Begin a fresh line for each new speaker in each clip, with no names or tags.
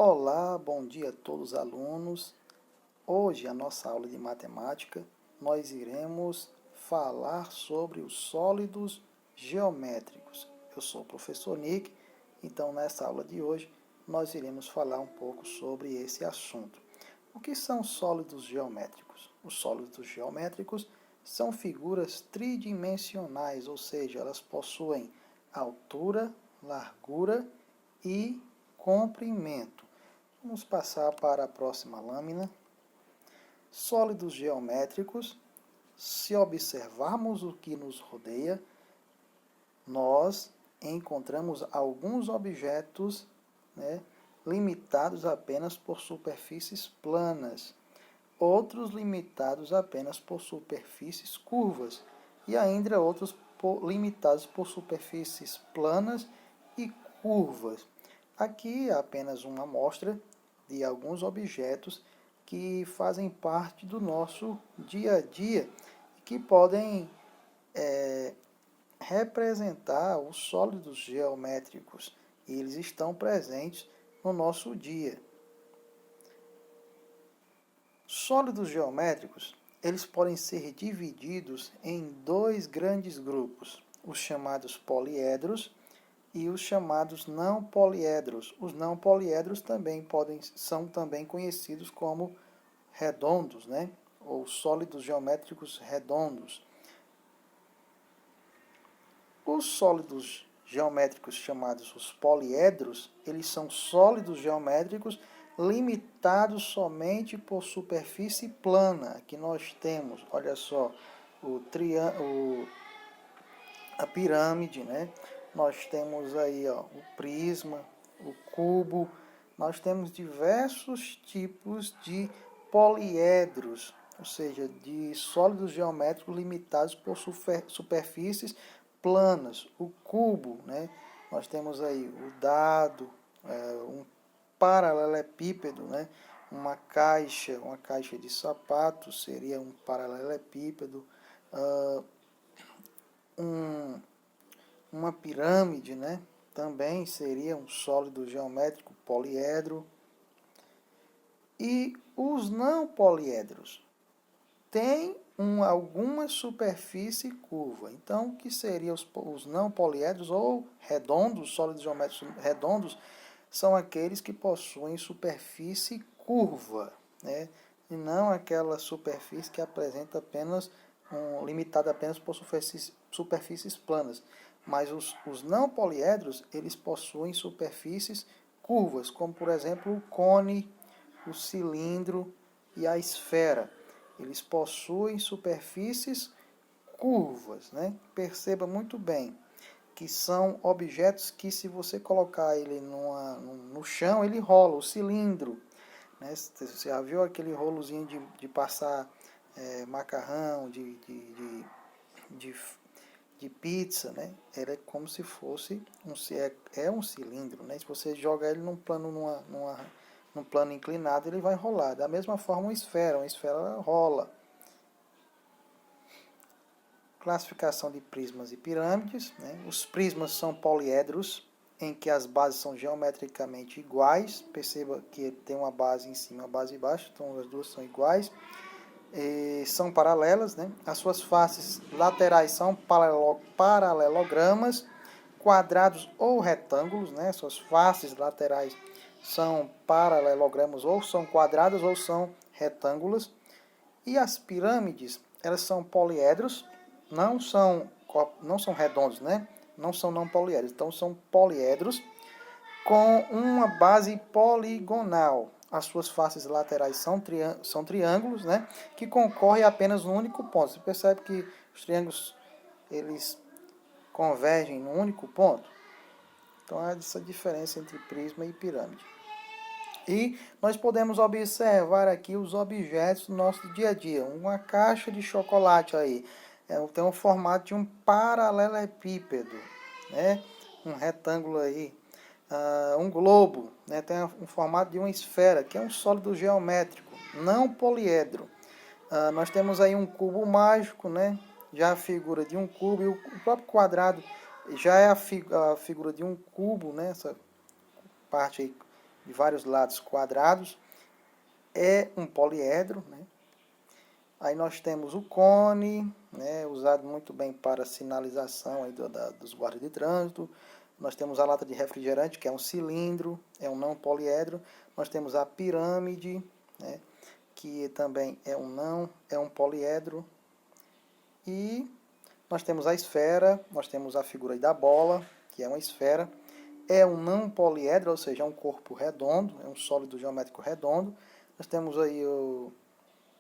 Olá, bom dia a todos os alunos. Hoje, a nossa aula de matemática, nós iremos falar sobre os sólidos geométricos. Eu sou o professor Nick, então nessa aula de hoje nós iremos falar um pouco sobre esse assunto. O que são sólidos geométricos? Os sólidos geométricos são figuras tridimensionais, ou seja, elas possuem altura, largura e comprimento. Vamos passar para a próxima lâmina. Sólidos geométricos. Se observarmos o que nos rodeia, nós encontramos alguns objetos, limitados apenas por superfícies planas, outros limitados apenas por superfícies curvas e ainda outros limitados por superfícies planas e curvas. Aqui é apenas uma amostra de alguns objetos que fazem parte do nosso dia a dia e que podem representar os sólidos geométricos. E eles estão presentes no nosso dia. Sólidos geométricos, eles podem ser divididos em dois grandes grupos, os chamados poliedros e os chamados não poliedros. Os não poliedros são também conhecidos como redondos, ou sólidos geométricos redondos. Os sólidos geométricos chamados os poliedros, eles são sólidos geométricos limitados somente por superfície plana. Aqui nós temos, olha só, a pirâmide, Nós temos aí o prisma, o cubo. Nós temos diversos tipos de poliedros, ou seja, de sólidos geométricos limitados por superfícies planas. O cubo, nós temos aí o dado, um paralelepípedo, uma caixa de sapato seria um paralelepípedo, uma pirâmide, também seria um sólido geométrico poliedro. E os não poliedros têm alguma superfície curva. Então, o que seriam os não poliedros ou redondos, sólidos geométricos redondos, são aqueles que possuem superfície curva, e não aquela superfície que apresenta apenas limitada apenas por superfícies planas. Mas os não poliedros, eles possuem superfícies curvas, como por exemplo o cone, o cilindro e a esfera. Eles possuem superfícies curvas, Perceba muito bem que são objetos que, se você colocar ele no chão, ele rola. O cilindro, Você já viu aquele rolozinho de passar macarrão, de pizza, Era como se fosse um cilindro, Se você jogar ele num plano inclinado, ele vai rolar. Da mesma forma, uma esfera rola. Classificação de prismas e pirâmides. Os prismas são poliedros, em que as bases são geometricamente iguais. Perceba que tem uma base em cima e uma base embaixo, então as duas são iguais. São paralelas, As suas faces laterais são paralelogramas, quadrados ou retângulos, Suas faces laterais são paralelogramas, ou são quadradas ou são retângulos. E as pirâmides, elas são poliedros, não são redondos, Não são não poliedros. Então, são poliedros com uma base poligonal. As suas faces laterais são triângulos, que concorrem a apenas um único ponto. Você percebe que os triângulos, eles convergem num único ponto? Então, é essa diferença entre prisma e pirâmide. E nós podemos observar aqui os objetos do nosso dia a dia. Uma caixa de chocolate aí, tem o formato de um paralelepípedo, Um retângulo aí. Um globo, tem um formato de uma esfera, que é um sólido geométrico, não poliedro. Nós temos aí um cubo mágico, já a figura de um cubo, e o próprio quadrado já é a figura de um cubo, Essa parte aí de vários lados quadrados, é um poliedro, né? Aí nós temos o cone, né, usado muito bem para sinalização aí dos guardas de trânsito. Nós temos a lata de refrigerante, que é um cilindro, é um não poliedro. Nós temos a pirâmide, né, que também é um poliedro. E nós temos a esfera, nós temos a figura aí da bola, que é uma esfera. É um não poliedro, ou seja, é um corpo redondo, é um sólido geométrico redondo. Nós temos aí o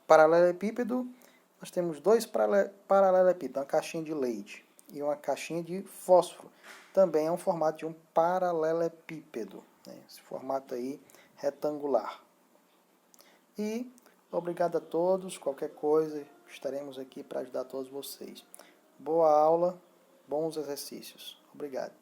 paralelepípedo, nós temos dois paralelepípedos, uma caixinha de leite e uma caixinha de fósforo. Também é um formato de um paralelepípedo, né? Esse formato aí retangular. E obrigado a todos, qualquer coisa, estaremos aqui para ajudar todos vocês. Boa aula, bons exercícios. Obrigado.